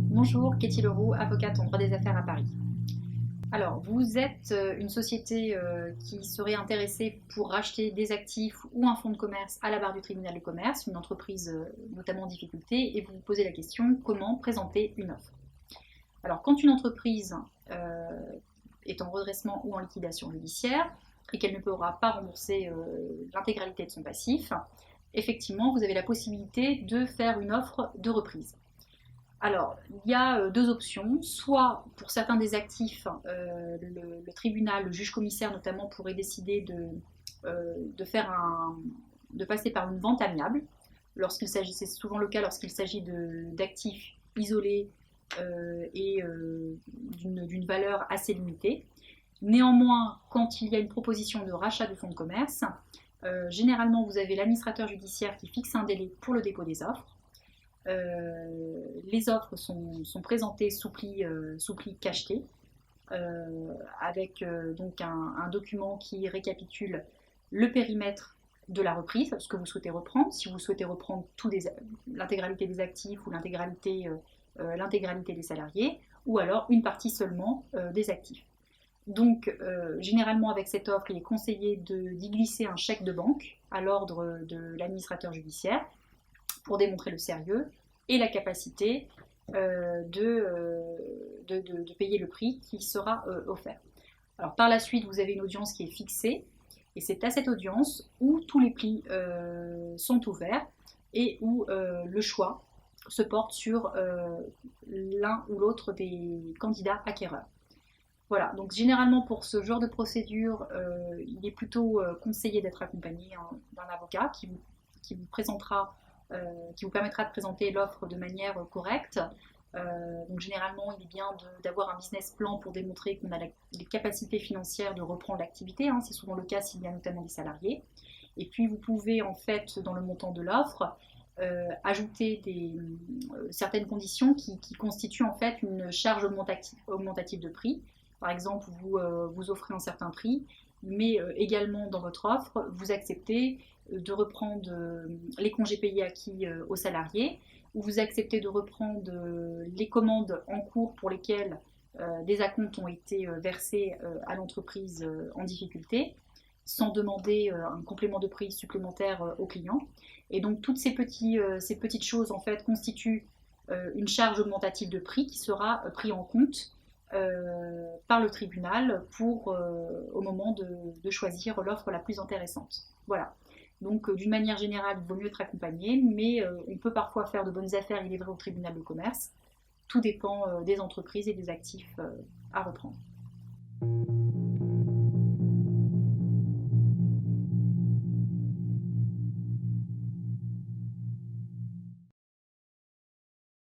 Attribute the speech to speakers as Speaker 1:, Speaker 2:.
Speaker 1: Bonjour, Katie Leroux, avocate en droit des affaires à Paris. Alors, vous êtes une société qui serait intéressée pour racheter des actifs ou un fonds de commerce à la barre du tribunal de commerce, une entreprise notamment en difficulté, et vous vous posez la question comment présenter une offre. Alors, quand une entreprise est en redressement ou en liquidation judiciaire et qu'elle ne pourra pas rembourser l'intégralité de son passif, effectivement, vous avez la possibilité de faire une offre de reprise. Alors, il y a deux options. Soit, pour certains des actifs, le tribunal, le juge-commissaire notamment, pourrait décider de faire de passer par une vente amiable. C'est souvent le cas lorsqu'il s'agit d'actifs isolés et d'une valeur assez limitée. Néanmoins, quand il y a une proposition de rachat de fonds de commerce, généralement, vous avez l'administrateur judiciaire qui fixe un délai pour le dépôt des offres. Les offres sont présentées sous pli cacheté, avec donc un document qui récapitule le périmètre de la reprise, ce que vous souhaitez reprendre, si vous souhaitez reprendre l'intégralité des actifs ou l'intégralité des salariés, ou alors une partie seulement des actifs. Donc, généralement, avec cette offre, il est conseillé d'y glisser un chèque de banque à l'ordre de l'administrateur judiciaire pour démontrer le sérieux et la capacité de payer le prix qui sera offert. Alors, par la suite, vous avez une audience qui est fixée, et c'est à cette audience où tous les prix sont ouverts et où le choix se porte sur l'un ou l'autre des candidats acquéreurs. Voilà, donc généralement pour ce genre de procédure, il est plutôt conseillé d'être accompagné d'un avocat qui vous présentera, qui vous permettra de présenter l'offre de manière correcte. Donc généralement, il est bien d'avoir un business plan pour démontrer qu'on a les capacités financières de reprendre l'activité. C'est souvent le cas s'il y a notamment des salariés. Et puis vous pouvez en fait, dans le montant de l'offre, ajouter certaines conditions qui constituent en fait une charge augmentative de prix. Par exemple, vous offrez un certain prix, mais également dans votre offre, vous acceptez de reprendre les congés payés acquis aux salariés, ou vous acceptez de reprendre les commandes en cours pour lesquelles des acomptes ont été versés à l'entreprise en difficulté, sans demander un complément de prix supplémentaire au client. Et donc toutes ces petites choses en fait constituent une charge augmentative de prix qui sera pris en compte par le tribunal au moment de choisir l'offre la plus intéressante. Voilà. Donc d'une manière générale, il vaut mieux être accompagné, mais on peut parfois faire de bonnes affaires, il est vrai, au tribunal de commerce. Tout dépend des entreprises et des actifs à reprendre.